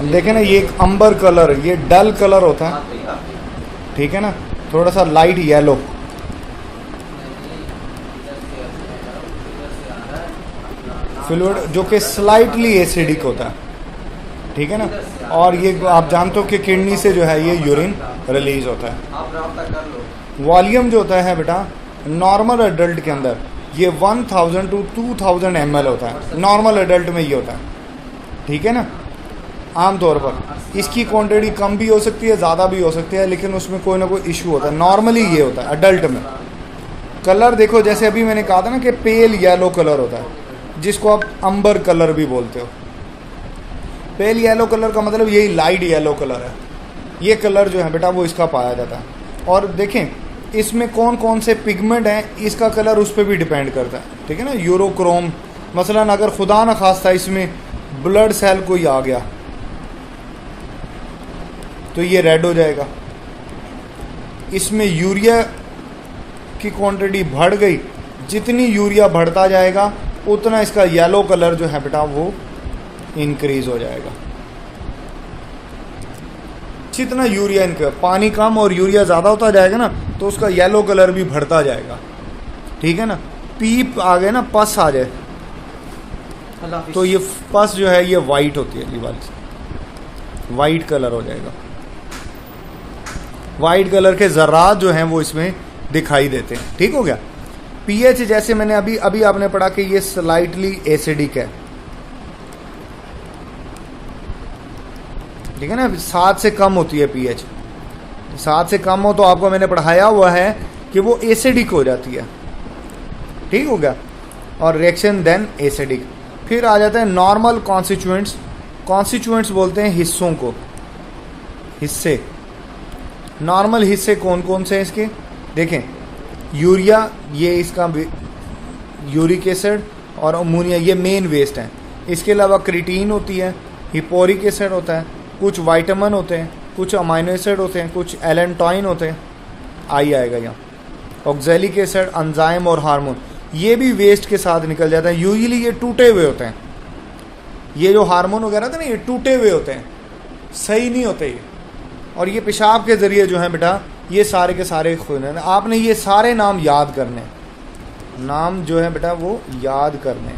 देखें ना, ये एक अंबर कलर, ये डल कलर होता है, ठीक है ना, थोड़ा सा लाइट येलो। फ्लूइड जो कि स्लाइटली एसिडिक होता है, ठीक है ना। और ये आप जानते हो कि किडनी से जो है ये यूरिन रिलीज होता है। वॉल्यूम जो होता है बेटा नॉर्मल एडल्ट के अंदर ये 1000 to 2000 ml होता है, नॉर्मल एडल्ट में ये होता है, ठीक है ना। आमतौर पर इसकी क्वांटिटी कम भी हो सकती है, ज़्यादा भी हो सकती है, लेकिन उसमें कोई ना कोई इशू होता है। नॉर्मली ये होता है एडल्ट में। कलर देखो, जैसे अभी मैंने कहा था ना कि पेल येलो कलर होता है, जिसको आप अंबर कलर भी बोलते हो। पेल येलो कलर का मतलब यही लाइट येलो कलर है। ये कलर जो है बेटा वो इसका पाया जाता है। और देखें इसमें कौन कौन से पिगमेंट हैं, इसका कलर उस पर भी डिपेंड करता है, ठीक है ना। यूरोक्रोम मसलन अगर खुदा न खास्ता इसमें ब्लड सेल कोई आ गया तो ये रेड हो जाएगा। इसमें यूरिया की क्वांटिटी बढ़ गई, जितनी यूरिया बढ़ता जाएगा उतना इसका येलो कलर जो है बेटा वो इंक्रीज हो जाएगा। जितना यूरिया पानी कम और यूरिया ज़्यादा होता जाएगा ना तो उसका येलो कलर भी बढ़ता जाएगा, ठीक है ना। पीप आ गए ना, पस आ जाए तो ये पस जो है ये वाइट होती है, ये वाली वाइट कलर हो जाएगा। वाइट कलर के ज़र्रात जो हैं वो इसमें दिखाई देते हैं, ठीक हो गया। पीएच जैसे मैंने अभी आपने पढ़ा कि ये स्लाइटली एसिडिक है, ठीक है ना। 7 से कम होती है पीएच, 7 से कम हो तो आपको मैंने पढ़ाया हुआ है कि वो एसिडिक हो जाती है, ठीक हो गया। और रिएक्शन देन एसिडिक। फिर आ जाता है नॉर्मल कॉन्स्टिट्यूएंट्स। कॉन्स्टिट्यूएंट्स बोलते हैं हिस्सों को, हिस्से। नॉर्मल हिस्से कौन कौन से हैं इसके, देखें यूरिया, ये इसका यूरिक एसिड और अमोनिया ये मेन वेस्ट हैं। इसके अलावा क्रिटीन होती है, हिपोरिक एसिड होता है, कुछ वाइटामिन होते हैं, कुछ अमाइनो एसिड होते हैं, कुछ एलेंटॉइन होते हैं, आई आएगा यहाँ। ऑक्जेलिक एसिड, एंजाइम और हार्मोन ये भी वेस्ट के साथ निकल जाता है। यूजुअली ये टूटे हुए होते हैं, ये जो हार्मोन वगैरह थे ना ये टूटे हुए होते हैं, सही नहीं होते ये। और ये पेशाब के ज़रिए जो है बेटा ये सारे के सारे खून हैं। आपने ये सारे नाम याद करने, नाम जो है बेटा वो याद करने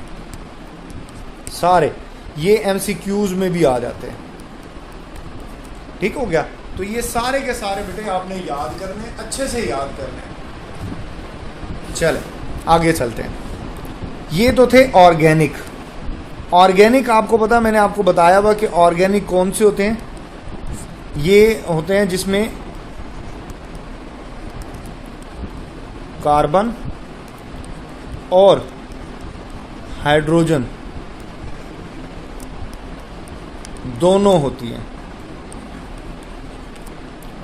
सारे, ये एमसीक्यूज़ में भी आ जाते हैं, ठीक हो गया। तो ये सारे के सारे बेटे आपने याद करने, अच्छे से याद करने। चले आगे चलते हैं। ये तो थे ऑर्गेनिक। ऑर्गेनिक आपको पता, मैंने आपको बताया हुआ कि ऑर्गेनिक कौन से होते हैं। ये होते हैं जिसमें कार्बन और हाइड्रोजन दोनों होती हैं।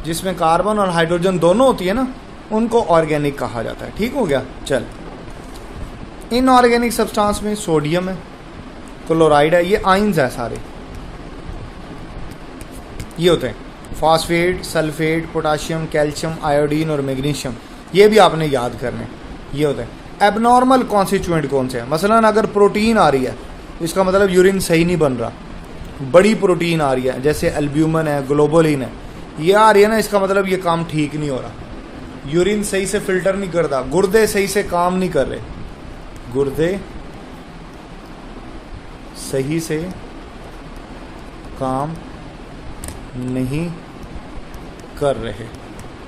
जिसमें कार्बन और हाइड्रोजन दोनों होती है ना उनको ऑर्गेनिक कहा जाता है, ठीक हो गया। चल, इनऑर्गेनिक सब्सटेंस में सोडियम है, क्लोराइड है, ये आइंस है सारे, ये होते हैं phosphate, sulphate, potassium, calcium, iodine और मैग्नीशियम, ये भी आपने याद करने, ये होते हैं। एबनॉर्मल कॉन्स्टिट्यूएंट कौन से हैं, मसलन अगर प्रोटीन आ रही है इसका मतलब यूरिन सही नहीं बन रहा। बड़ी प्रोटीन आ रही है जैसे एल्ब्यूमिन है, ग्लोबुलिन है, ये आ रही है ना, इसका मतलब ये काम ठीक नहीं हो रहा, यूरिन सही से फिल्टर नहीं करता, गुर्दे सही से काम नहीं कर रहे, गुर्दे सही से काम नहीं कर रहे,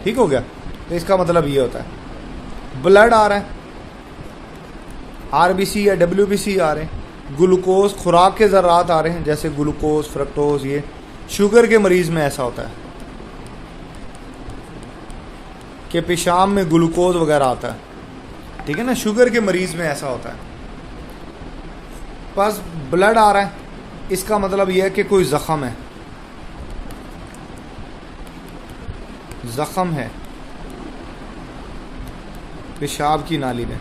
ठीक हो गया। तो इसका मतलब ये होता है। ब्लड आ रहा है, आरबीसी या डब्ल्यूबीसी आ रहे हैं, ग्लूकोज खुराक के ज़रात आ रहे हैं जैसे ग्लूकोज, फ्रक्टोज, ये शुगर के मरीज़ में ऐसा होता है कि पेशाब में ग्लूकोज वगैरह आता है, ठीक है ना, शुगर के मरीज़ में ऐसा होता है। बस ब्लड आ रहा है, इसका मतलब यह है कि कोई ज़ख़म है, ज़ख़म है पेशाब की नाली में,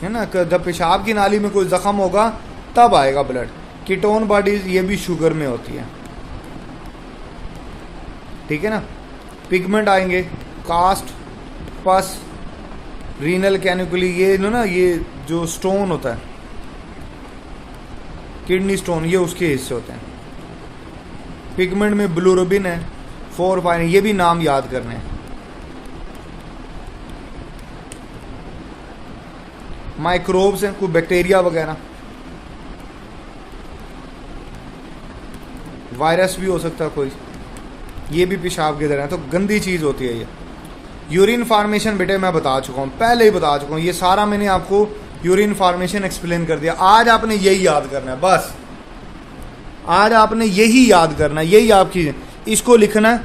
है ना। जब पेशाब की नाली में कोई ज़ख़म होगा तब आएगा ब्लड। कीटोन बॉडीज़ ये भी शुगर में होती है, ठीक है ना। पिगमेंट आएंगे, कास्ट, पस, रीनल कैनिकुली, ये ना ये जो स्टोन होता है किडनी स्टोन, ये उसके हिस्से होते हैं। पिगमेंट में बिलिरुबिन है, 4 5, ये भी नाम याद करने हैं। माइक्रोब्स हैं, कोई बैक्टीरिया वगैरह, वायरस भी हो सकता है कोई, ये भी पेशाब की तरह है, तो गंदी चीज़ होती है ये। यूरिन फार्मेशन बेटे मैं बता चुका हूँ, पहले ही बता चुका हूँ, ये सारा मैंने आपको यूरिन फार्मेशन एक्सप्लेन कर दिया। आज आपने यही याद करना है, बस आज आपने यही याद करना है, यही आपकी, इसको लिखना है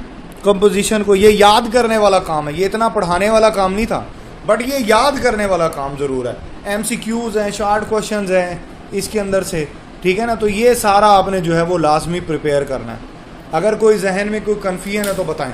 कंपोजिशन को, ये याद करने वाला काम है, ये इतना पढ़ाने वाला काम नहीं था, बट ये याद करने वाला काम ज़रूर है। MCQs हैं, शॉर्ट क्वेश्चंस हैं इसके अंदर से, ठीक है ना। तो ये सारा आपने जो है वो लाजमी प्रिपेयर करना है। अगर कोई जहन में कोई कन्फ्यूजन है तो बताएं।